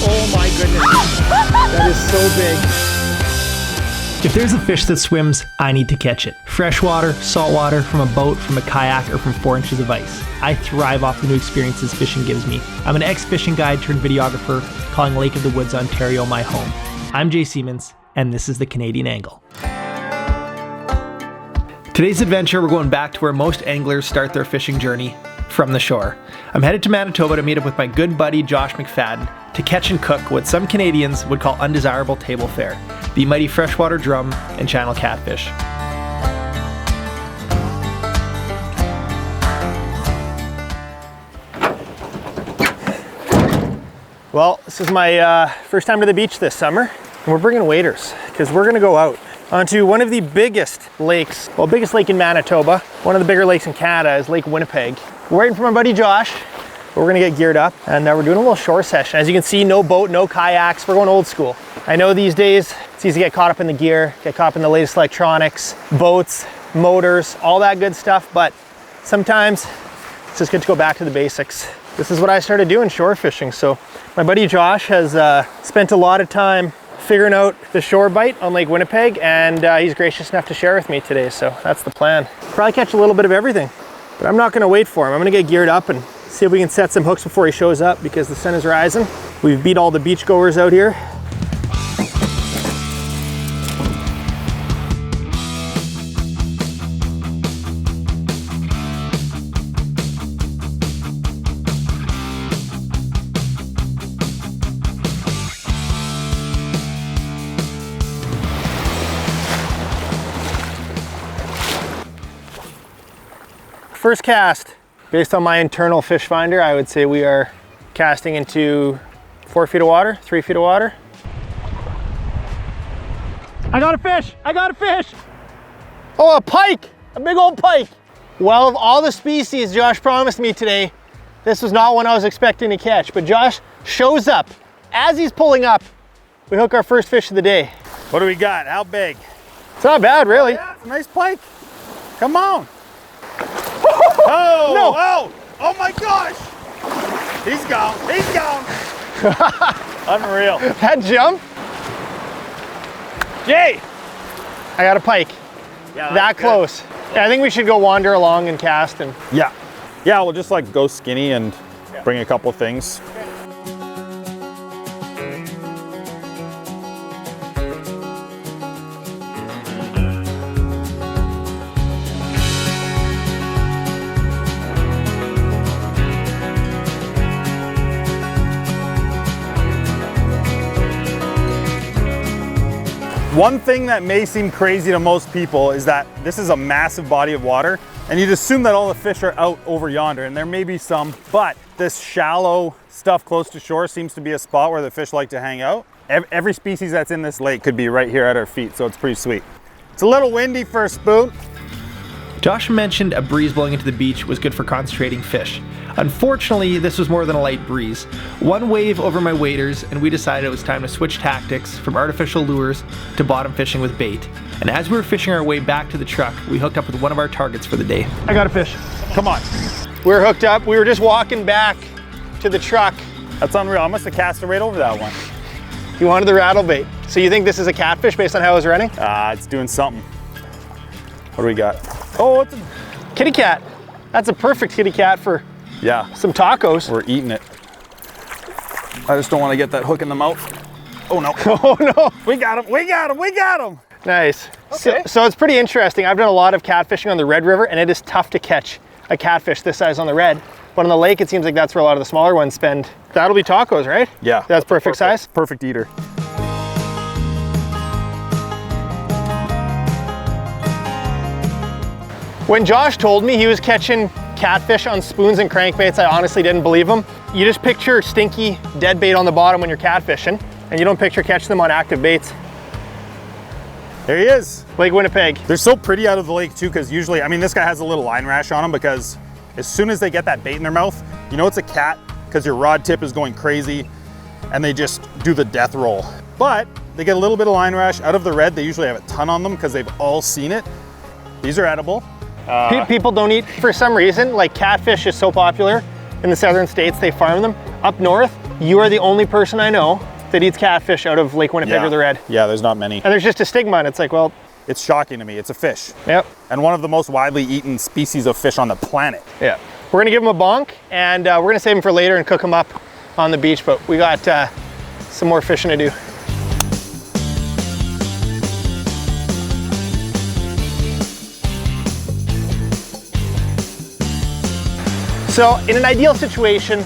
Oh my goodness. That is so big. If there's a fish that swims, I need to catch it. Freshwater, saltwater, from a boat, from a kayak, or from 4 inches of ice. I thrive off the new experiences fishing gives me. I'm an ex-fishing guide turned videographer, calling Lake of the Woods, Ontario my home. I'm Jay Siemens, and this is the Canadian Angle. Today's adventure, we're going back to where most anglers start their fishing journey, from the shore. I'm headed to Manitoba to meet up with my good buddy Josh Mcfaddin to catch and cook what some Canadians would call undesirable table fare, the mighty freshwater drum and channel catfish. Well, this is my first time to the beach this summer, and we're bringing waders because we're gonna go out onto one of the biggest lakes, well, biggest lake in Manitoba. One of the bigger lakes in Canada is Lake Winnipeg. We're waiting for my buddy Josh, but we're gonna get geared up, and we're doing a little shore session. As you can see, no boat, no kayaks, we're going old school. I know these days it's easy to get caught up in the gear, get caught up in the latest electronics, boats, motors, all that good stuff, but sometimes it's just good to go back to the basics. This is what I started doing, shore fishing. So my buddy Josh has spent a lot of time figuring out the shore bite on Lake Winnipeg, and he's gracious enough to share with me today, so that's the plan. Probably catch a little bit of everything, but I'm not gonna wait for him. I'm gonna get geared up and see if we can set some hooks before he shows up because the sun is rising. We've beat all the beachgoers out here. First cast, based on my internal fish finder, I would say we are casting into 4 feet of water, 3 feet of water. I got a fish, I got a fish. Oh, a pike, a big old pike. Well, of all the species Josh promised me today, this was not one I was expecting to catch, but Josh shows up. As he's pulling up, we hook our first fish of the day. What do we got? How big? It's not bad, really. Yeah, it's a nice pike. Come on. Oh, no. Oh my gosh. He's gone, he's gone. Unreal. That jump. Jay. I got a pike. Yeah, that close. Yeah, I think we should go wander along and cast and. Yeah, we'll just like go skinny and bring a couple things. One thing that may seem crazy to most people is that this is a massive body of water, and you'd assume that all the fish are out over yonder, and there may be some, but this shallow stuff close to shore seems to be a spot where the fish like to hang out. Every species that's in this lake could be right here at our feet, so it's pretty sweet. It's a little windy for a spoon. Josh mentioned a breeze blowing into the beach was good for concentrating fish. Unfortunately, this was more than a light breeze. One wave over my waders, and we decided it was time to switch tactics from artificial lures to bottom fishing with bait. And as we were fishing our way back to the truck, we hooked up with one of our targets for the day. I got a fish. Come on. We're hooked up. We were just walking back to the truck. That's unreal. I must have cast it right over that one. You wanted the rattle bait. So you think this is a catfish based on how it was running? It's doing something. What do we got? Oh, it's a kitty cat. That's a perfect kitty cat for some tacos. We're eating it. I just don't want to get that hook in the mouth. Oh no. Oh no. We got him, we got him, we got him. Nice. Okay. So it's pretty interesting. I've done a lot of catfishing on the Red River, and it is tough to catch a catfish this size on the Red. But on the lake, it seems like that's where a lot of the smaller ones spend. That'll be tacos, right? Yeah. That's perfect size? Perfect eater. When Josh told me he was catching catfish on spoons and crankbaits, I honestly didn't believe him. You just picture stinky dead bait on the bottom when you're catfishing, and you don't picture catching them on active baits. There he is. Lake Winnipeg. They're so pretty out of the lake too, because usually, I mean, this guy has a little line rash on him because as soon as they get that bait in their mouth, you know it's a cat because your rod tip is going crazy and they just do the death roll. But they get a little bit of line rash out of the red. They usually have a ton on them because they've all seen it. These are edible. People don't eat, for some reason, like catfish is so popular in the southern states, they farm them. Up north, You are the only person I know that eats catfish out of Lake Winnipeg or the Red. Yeah, there's not many. And there's just a stigma, and it's like, well. It's shocking to me. It's a fish. Yep. And one of the most widely eaten species of fish on the planet. Yeah. We're gonna give him a bonk, and we're gonna save him for later and cook him up on the beach, but we got some more fishing to do. So in an ideal situation,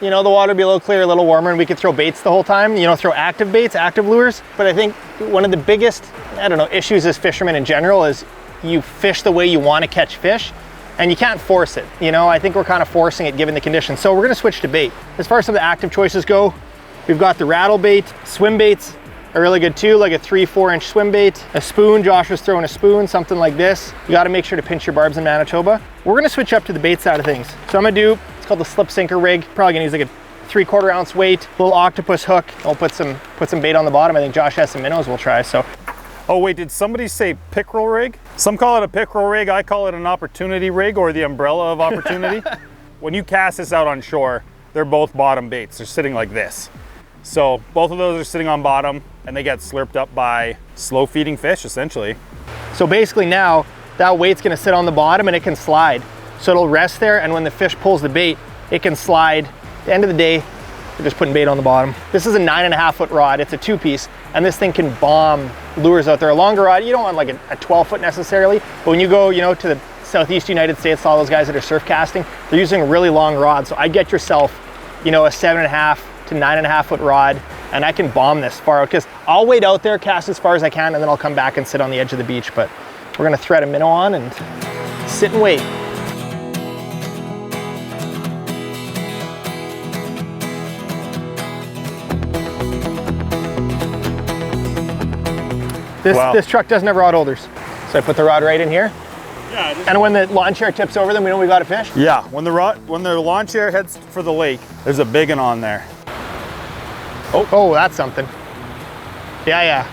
you know, the water would be a little clear, a little warmer, and we could throw baits the whole time, you know, throw active baits, active lures. But I think one of the biggest, I don't know, issues as fishermen in general is you fish the way you want to catch fish, and you can't force it. You know, I think we're kind of forcing it given the conditions. So we're gonna switch to bait. As far as some of the active choices go, we've got the rattle bait. Swim baits are really good too, like a 3-4 inch swim bait. A spoon, Josh was throwing a spoon, something like this. You gotta make sure to pinch your barbs in Manitoba. We're gonna switch up to the bait side of things. So I'm gonna do, it's called the slip sinker rig. Probably gonna use like a 3/4 ounce weight, little octopus hook. I'll put some bait on the bottom. I think Josh has some minnows we'll try, so. Oh wait, did somebody say pickerel rig? Some call it a pickerel rig, I call it an opportunity rig, or the umbrella of opportunity. When you cast this out on shore, they're both bottom baits. They're sitting like this. So both of those are sitting on bottom, and they get slurped up by slow feeding fish, essentially. So basically now, that weight's gonna sit on the bottom and it can slide. So it'll rest there, and when the fish pulls the bait, it can slide. At the end of the day, we're just putting bait on the bottom. This is a 9.5 foot rod. It's a 2-piece, and this thing can bomb lures out there. A longer rod, you don't want like a 12 foot necessarily, but when you go, you know, to the Southeast United States, all those guys that are surf casting, they're using a really long rod. So I get yourself, you know, a 7.5 to 9.5 foot rod, and I can bomb this far out, because I'll wait out there, cast as far as I can, and then I'll come back and sit on the edge of the beach. But we're gonna thread a minnow on and sit and wait. This truck doesn't have rod holders. So I put the rod right in here. Yeah. And when the lawn chair tips over, then we know we got a fish? Yeah, when the lawn chair heads for the lake, there's a big one on there. Oh, that's something. Yeah,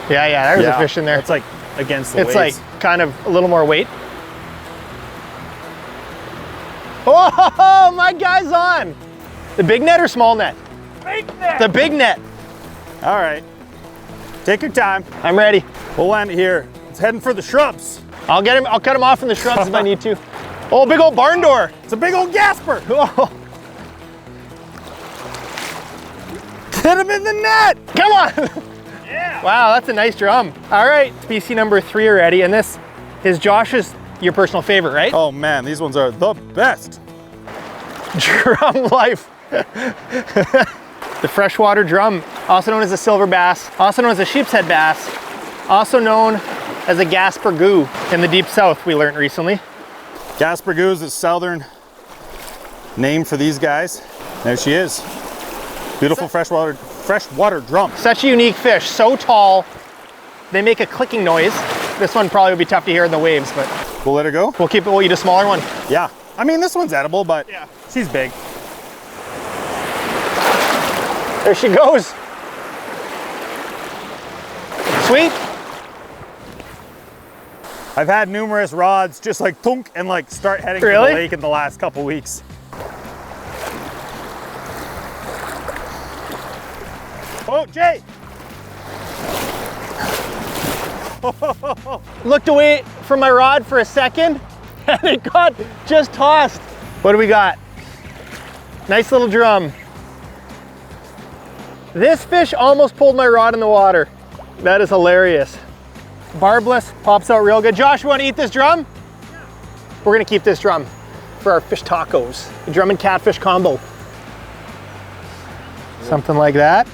there's a fish in there. It's like against the waves. waves. It's like kind of a little more weight. Oh, my guy's on. The big net or small net? Big net. The big net. All right, take your time. I'm ready. We'll land it here. It's heading for the shrubs. I'll cut him off from the shrubs if I need to. Oh, big old barn door. It's a big old gasper. Oh. Hit him in the net. Come on. Yeah. Wow, that's a nice drum. All right, species number 3 already, and this is Josh's, your personal favorite, right? Oh man, these ones are the best. Drum life. The freshwater drum, also known as a silver bass, also known as a sheep's head bass, also known as a gaspergoo in the deep south, we learned recently. Gaspergoo is the southern name for these guys. There she is. Beautiful freshwater drum. Such a unique fish, so tall, they make a clicking noise. This one probably would be tough to hear in the waves, but We'll let her go? we'll eat a smaller one. Yeah. I mean, this one's edible, but Yeah. she's big. There she goes. Sweet. I've had numerous rods just like thunk and like start heading Really? to the lake in the last couple weeks. Oh, Jay! Looked away from my rod for a second and it got just tossed. What do we got? Nice little drum. This fish almost pulled my rod in the water. That is hilarious. Barbless, pops out real good. Josh, you want to eat this drum? Yeah. We're gonna keep this drum for our fish tacos. The drum and catfish combo. Something like that.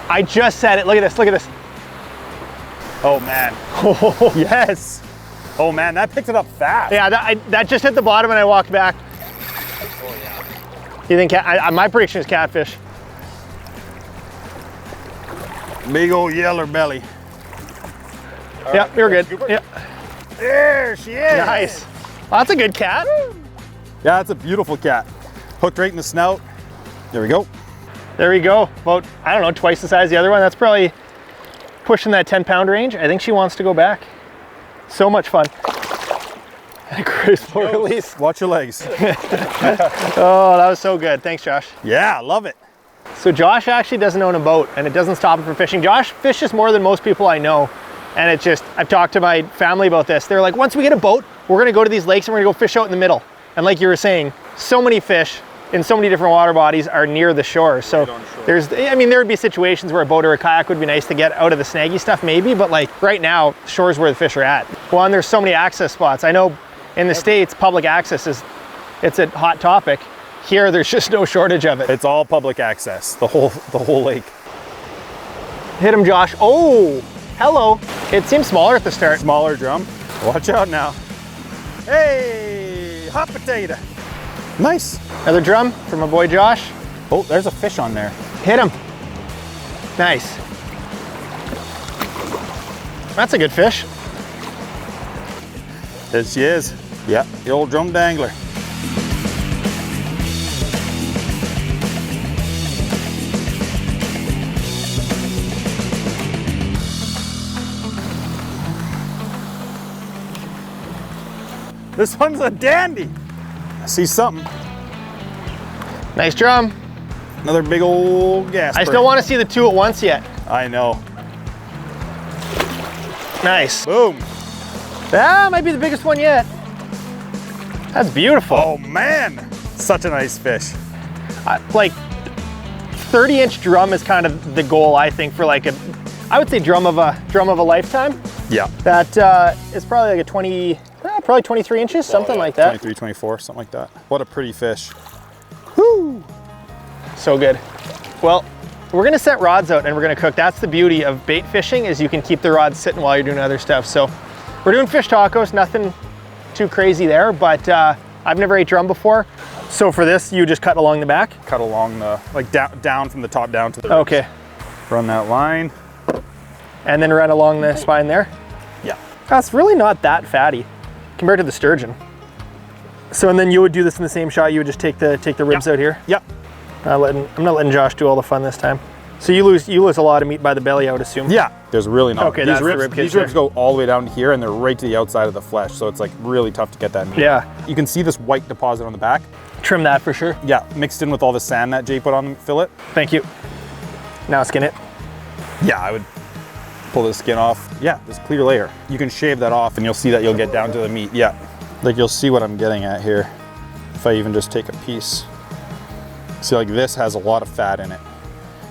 I just said it, look at this, look at this. Oh man. Yes. Oh man, that picked it up fast. Yeah, that just hit the bottom and I walked back. Oh yeah. You think, my prediction is catfish. Big old yeller belly. Yeah, you're good. Yeah. There she is. Nice. Well, that's a good cat. Yeah, that's a beautiful cat. Hooked right in the snout. There we go. There we go. About, I don't know, twice the size of the other one. That's probably pushing that 10-pound range. I think she wants to go back. So much fun. Great slow release. Watch your legs. Oh, that was so good. Thanks, Josh. Yeah, love it. So Josh actually doesn't own a boat, and it doesn't stop him from fishing. Josh fishes more than most people I know. And it's just, I've talked to my family about this. They're like, once we get a boat, we're gonna go to these lakes and we're gonna go fish out in the middle. And like you were saying, so many fish in so many different water bodies are near the shore. So there's, I mean, there would be situations where a boat or a kayak would be nice to get out of the snaggy stuff maybe, but like right now, shore's where the fish are at. Well, and there's so many access spots. I know in the States, public access it's a hot topic. Here, there's just no shortage of it. It's all public access, the whole lake. Hit him, Josh. Oh, hello. It seems smaller at the start. Smaller drum. Watch out now. Hey, hot potato. Nice. Another drum from my boy Josh. Oh, there's a fish on there. Hit him. Nice. That's a good fish. There she is. Yeah, the old drum dangler. This one's a dandy. I see something. Nice drum. Another big old gas. I still want to see the two at once yet. I know. Nice. Boom. That might be the biggest one yet. That's beautiful. Oh man, such a nice fish. Like 30-inch drum is kind of the goal, I think, for like I would say drum of a lifetime. Yeah. That is probably like a probably 23 inches, something like that. 23, 24, something like that. What a pretty fish. Whoo! So good. Well, we're gonna set rods out and we're gonna cook. That's the beauty of bait fishing, is you can keep the rods sitting while you're doing other stuff. So we're doing fish tacos, nothing too crazy there, but I've never ate drum before. So for this, you just cut along the back? Cut along the, like down from the top down to the ribs. Okay. Run that line. And then run along the spine there? Yeah. That's really not that fatty compared to the sturgeon. So, and then you would do this in the same shot, you would just take the ribs out here? Yep. I'm not letting Josh do all the fun this time. So you lose a lot of meat by the belly, I would assume. Yeah, there's really not. Okay, that's the rib cage. These ribs go all the way down to here and they're right to the outside of the flesh, so it's like really tough to get that meat. Yeah. You can see this white deposit on the back. Trim that for sure. Yeah, mixed in with all the sand that Jay put on the fillet. Thank you. Now skin it. Yeah, I would pull the skin off. Yeah, this clear layer. You can shave that off and you'll see that you'll get down to the meat. Yeah, like you'll see what I'm getting at here. If I even just take a piece. See, like this has a lot of fat in it.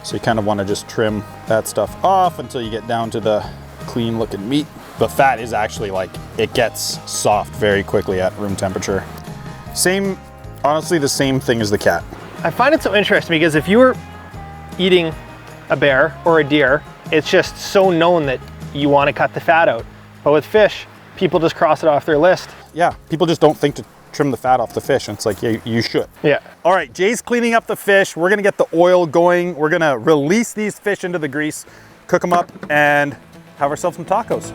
So you kind of want to just trim that stuff off until you get down to the clean looking meat. The fat is actually like, it gets soft very quickly at room temperature. Honestly, the same thing as the cat. I find it so interesting because if you were eating a bear or a deer, it's just so known that you want to cut the fat out. But with fish, people just cross it off their list. Yeah, people just don't think to trim the fat off the fish, and it's like, yeah, you should. Yeah. All right, Jay's cleaning up the fish. We're gonna get the oil going. We're gonna release these fish into the grease, cook them up, and have ourselves some tacos.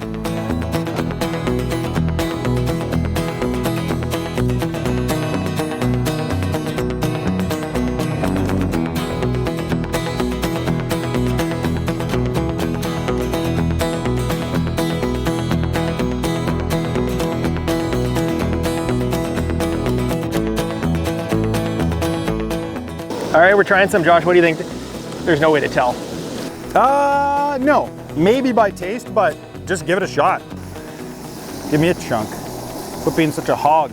All right, we're trying some. Josh, what do you think? There's no way to tell. No, maybe by taste, but just give it a shot. Give me a chunk. Quit being such a hog.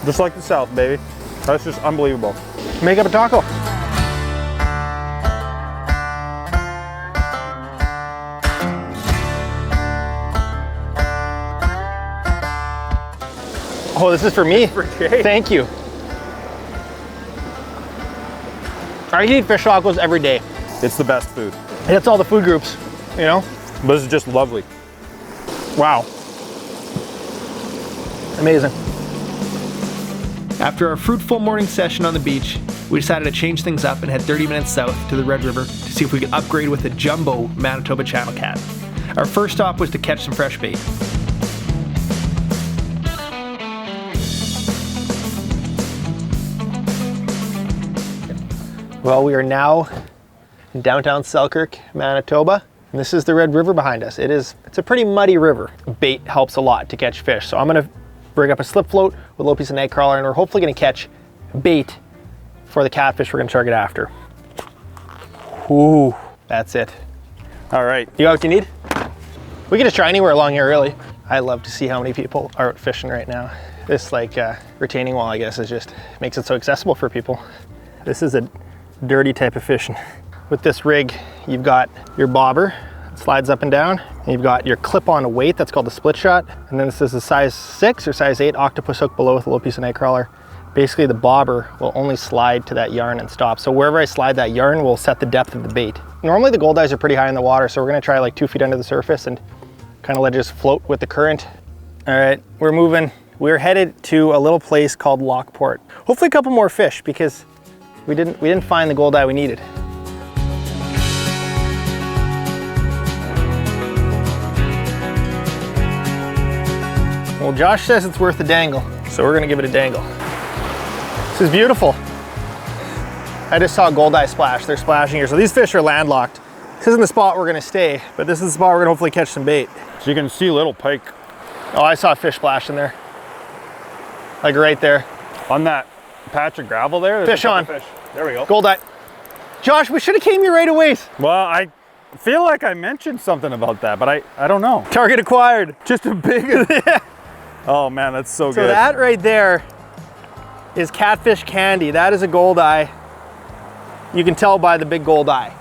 Just like the South, baby. That's just unbelievable. Make up a taco. Oh, this is for me. For Jay. Thank you. I eat fish tacos every day. It's the best food. It's all the food groups, you know? But this is just lovely. Wow. Amazing. After our fruitful morning session on the beach, we decided to change things up and head 30 minutes south to the Red River to see if we could upgrade with a jumbo Manitoba channel cat. Our first stop was to catch some fresh bait. Well, we are now in downtown Selkirk, Manitoba. And this is the Red River behind us. It's a pretty muddy river. Bait helps a lot to catch fish. So I'm gonna bring up a slip float with a little piece of night crawler, and we're hopefully gonna catch bait for the catfish we're gonna target after. Ooh, that's it. All right. You got what you need? We can just try anywhere along here, really. I love to see how many people are out fishing right now. This retaining wall, I guess, makes it so accessible for people. This is a dirty type of fishing. With this rig, you've got your bobber, it slides up and down, and you've got your clip-on weight, that's called the split shot, and then this is a size 6 or size 8 octopus hook below with a little piece of night crawler. Basically, the bobber will only slide to that yarn and stop. So wherever I slide that yarn will set the depth of the bait. Normally the gold eyes are pretty high in the water, so we're gonna try like 2 feet under the surface and kind of let it just float with the current. All right, we're moving. We're headed to a little place called Lockport. Hopefully a couple more fish, because we didn't find the gold eye we needed. Well, Josh says it's worth a dangle, so we're gonna give it a dangle. This is beautiful. I just saw a gold eye splash. They're splashing here. So these fish are landlocked. This isn't the spot we're gonna stay, but this is the spot we're gonna hopefully catch some bait. So you can see little pike. Oh, I saw a fish splash in there. Like right there. On that patch of gravel there. Fish on. Fish. There we go. Gold eye. Josh, we should have came here right away. Well, I feel like I mentioned something about that, but I don't know. Target acquired. Just a big. Oh man, that's so good. So that right there is catfish candy. That is a gold eye. You can tell by the big gold eye.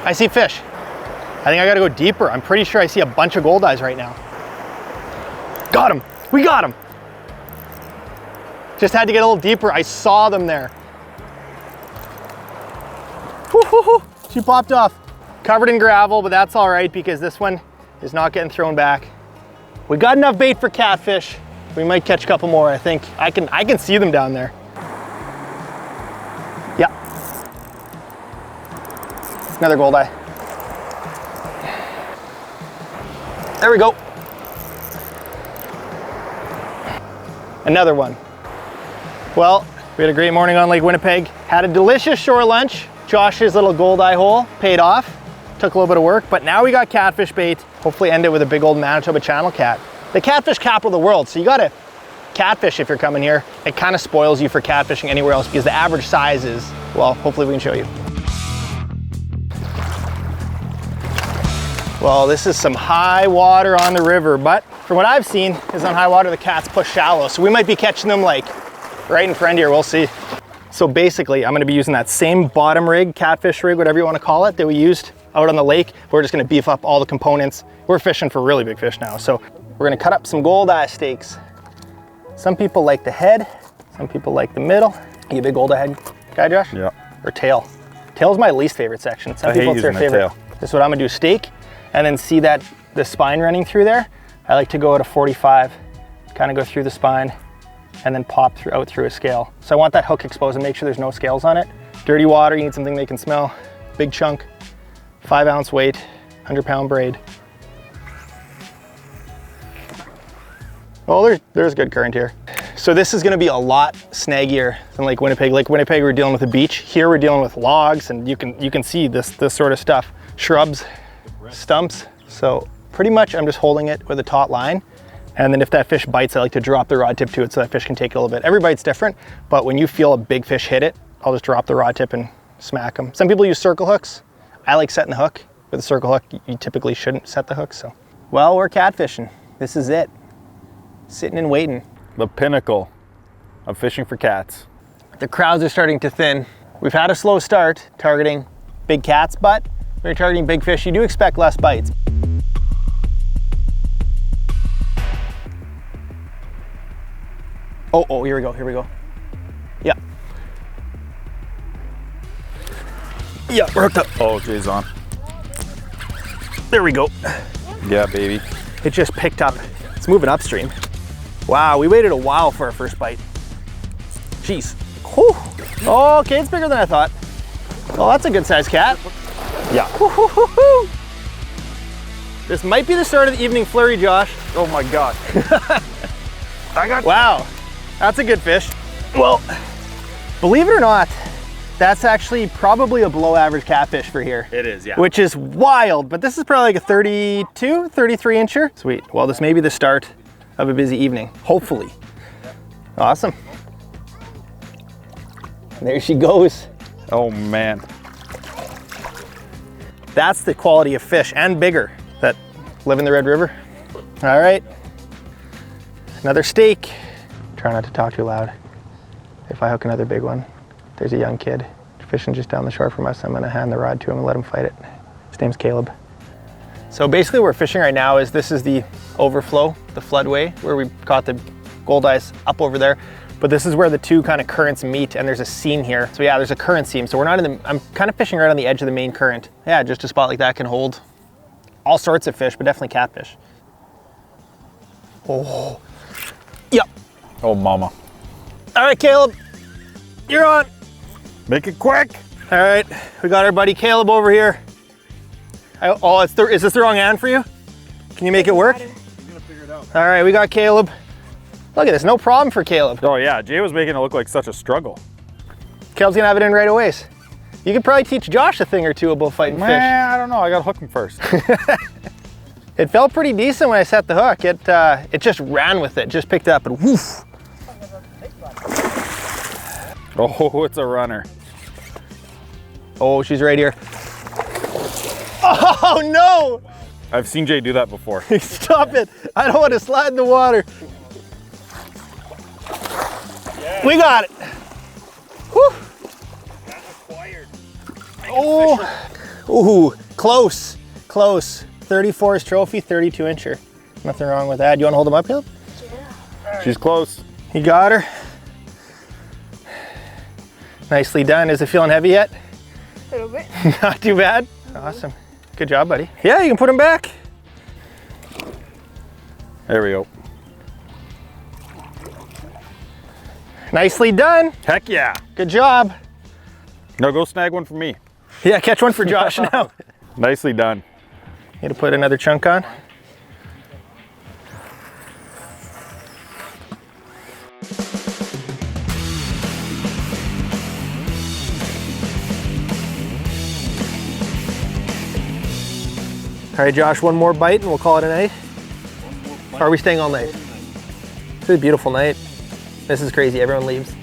I see fish. I think I gotta go deeper. I'm pretty sure I see a bunch of gold eyes right now. Got him. We got him. Just had to get a little deeper. I saw them there. Woo-hoo-hoo. She popped off. Covered in gravel, but that's all right because this one is not getting thrown back. We got enough bait for catfish. We might catch a couple more, I think. I can see them down there. Yeah. Another gold eye. There we go. Another one. Well, we had a great morning on Lake Winnipeg. Had a delicious shore lunch. Josh's little gold eye hole paid off. Took a little bit of work, but now we got catfish bait. Hopefully end it with a big old Manitoba channel cat. The catfish capital of the world, so you gotta catfish if you're coming here. It kind of spoils you for catfishing anywhere else because the average size is, well, hopefully we can show you. Well, this is some high water on the river, but from what I've seen is on high water, the cats push shallow. So we might be catching them like right in front here, we'll see. So basically, I'm gonna be using that same bottom rig, catfish rig, whatever you wanna call it, that we used out on the lake. We're just gonna beef up all the components. We're fishing for really big fish now. So we're gonna cut up some gold eye steaks. Some people like the head, some people like the middle. You a big gold eye head guy, Josh? Yeah. Or tail? Tail's my least favorite section. Some people it's their favorite. Tail. This is what I'm gonna do, steak, and then see that the spine running through there. I like to go at a 45, kind of go through the spine, and then pop out through a scale. So I want that hook exposed and make sure there's no scales on it. Dirty water, you need something they can smell. Big chunk, 5 ounce weight, 100-pound braid. Well, there's good current here. So this is gonna be a lot snaggier than Lake Winnipeg. Lake Winnipeg, we're dealing with a beach. Here we're dealing with logs, and you can see this sort of stuff. Shrubs, stumps. So pretty much I'm just holding it with a taut line. And then if that fish bites, I like to drop the rod tip to it so that fish can take it a little bit. Every bite's different, but when you feel a big fish hit it, I'll just drop the rod tip and smack them. Some people use circle hooks. I like setting the hook. With a circle hook, you typically shouldn't set the hook, so. Well, we're catfishing. This is it. Sitting and waiting. The pinnacle of fishing for cats. The crowds are starting to thin. We've had a slow start targeting big cats, but when you're targeting big fish, you do expect less bites. Oh, here we go. Yeah. Yeah, we're hooked up. Oh, Jay's on. There we go. Yeah, baby. It just picked up. It's moving upstream. Wow, we waited a while for our first bite. Jeez. Whew. Oh, okay, it's bigger than I thought. Oh, that's a good sized cat. Yeah. Woo-hoo-hoo-hoo. This might be the start of the evening flurry, Josh. Oh my God. Wow, that's a good fish. Well, believe it or not, That's actually probably a below average catfish for here. It is, yeah. Which is wild, but this is probably like a 32, 33 incher. Sweet. Well, this may be the start of a busy evening, hopefully. Awesome. There she goes. Oh man. That's the quality of fish, and bigger, that live in the Red River. All right, another steak. Try not to talk too loud. If I hook another big one, there's a young kid fishing just down the shore from us. I'm gonna hand the rod to him and let him fight it. His name's Caleb. So basically what we're fishing right now is, this is the overflow, the floodway, where we caught the goldeyes up over there. But this is where the two kind of currents meet, and there's a seam here. So yeah, there's a current seam. So we're not in the, I'm kind of fishing right on the edge of the main current. Yeah, just a spot like that can hold all sorts of fish, but definitely catfish. Oh, yep. Oh mama. All right, Caleb, you're on. Make it quick. All right, we got our buddy Caleb over here. Is this the wrong hand for you? Can you make it work? I'm gonna figure it out. All right, we got Caleb. Look at this, no problem for Caleb. Oh yeah, Jay was making it look like such a struggle. Caleb's gonna have it in right away. You could probably teach Josh a thing or two about fighting fish. I don't know, I gotta hook him first. It felt pretty decent when I set the hook. It just ran with it, just picked up and woof. Oh, it's a runner. Oh, she's right here. Oh no! I've seen Jay do that before. Stop it, I don't want to slide in the water. Yeah. We got it. Whew. Oh, ooh, close, close. 34's trophy, 32 incher. Nothing wrong with that. You want to hold him up, Caleb? Yeah. She's close. You got her. Nicely done. Is it feeling heavy yet? A little bit. Not too bad. Awesome. Good job, buddy. Yeah, you can put him back. There we go. Nicely done. Heck yeah. Good job. Now go snag one for me. Yeah, catch one for Josh now. Nicely done. Need to put another chunk on. All right, Josh, one more bite and we'll call it a night. Or are we staying all night? It's a beautiful night. This is crazy, everyone leaves.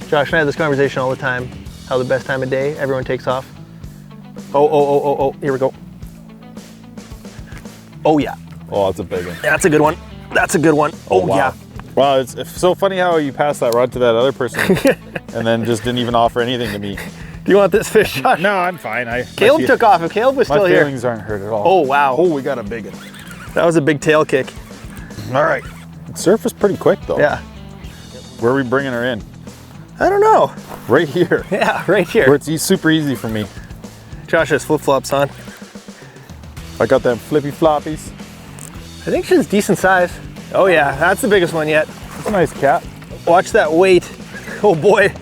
Josh and I have this conversation all the time. How the best time of day, everyone takes off. Oh, here we go. Oh yeah. Oh, that's a big one. That's a good one. That's a good one. Oh wow. Yeah. Wow, it's so funny how you passed that rod to that other person and then just didn't even offer anything to me. Do you want this fish, Josh? No, I'm fine. Caleb took off. If Caleb was still here. My feelings aren't hurt at all. Oh, wow. Oh, we got a big one. That was a big tail kick. All right. It surfaced pretty quick though. Yeah. Where are we bringing her in? I don't know. Right here. Yeah, right here. Where it's super easy for me. Josh has flip-flops on. I got them flippy floppies. I think she's decent size. Oh yeah, that's the biggest one yet. That's a nice cat. Watch that weight. Oh boy.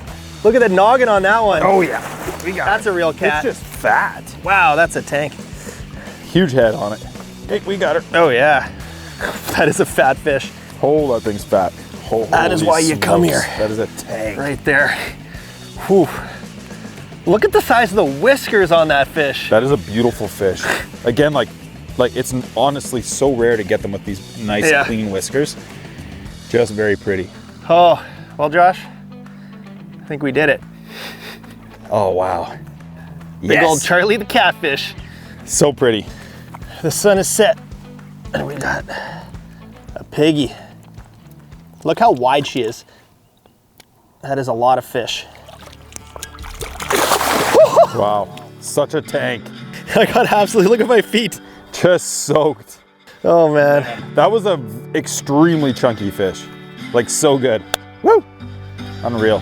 Look at the noggin on that one. Oh yeah. We got That's it. a real cat. It's just fat. Wow, that's a tank. Huge head on it. Hey, we got her. Oh yeah. That is a fat fish. Oh, that thing's fat. That is why you come here. That is a tank. Right there. Whew. Look at the size of the whiskers on that fish. That is a beautiful fish. Again, like it's honestly so rare to get them with these nice clean whiskers. Just very pretty. Oh, well Josh, I think we did it. Oh wow. Big old Charlie the catfish. So pretty. The sun is set and we got a piggy. Look how wide she is. That is a lot of fish. Wow, such a tank. I got absolutely, look at my feet. Just soaked. Oh man. That was an extremely chunky fish. Like so good. Woo! Unreal.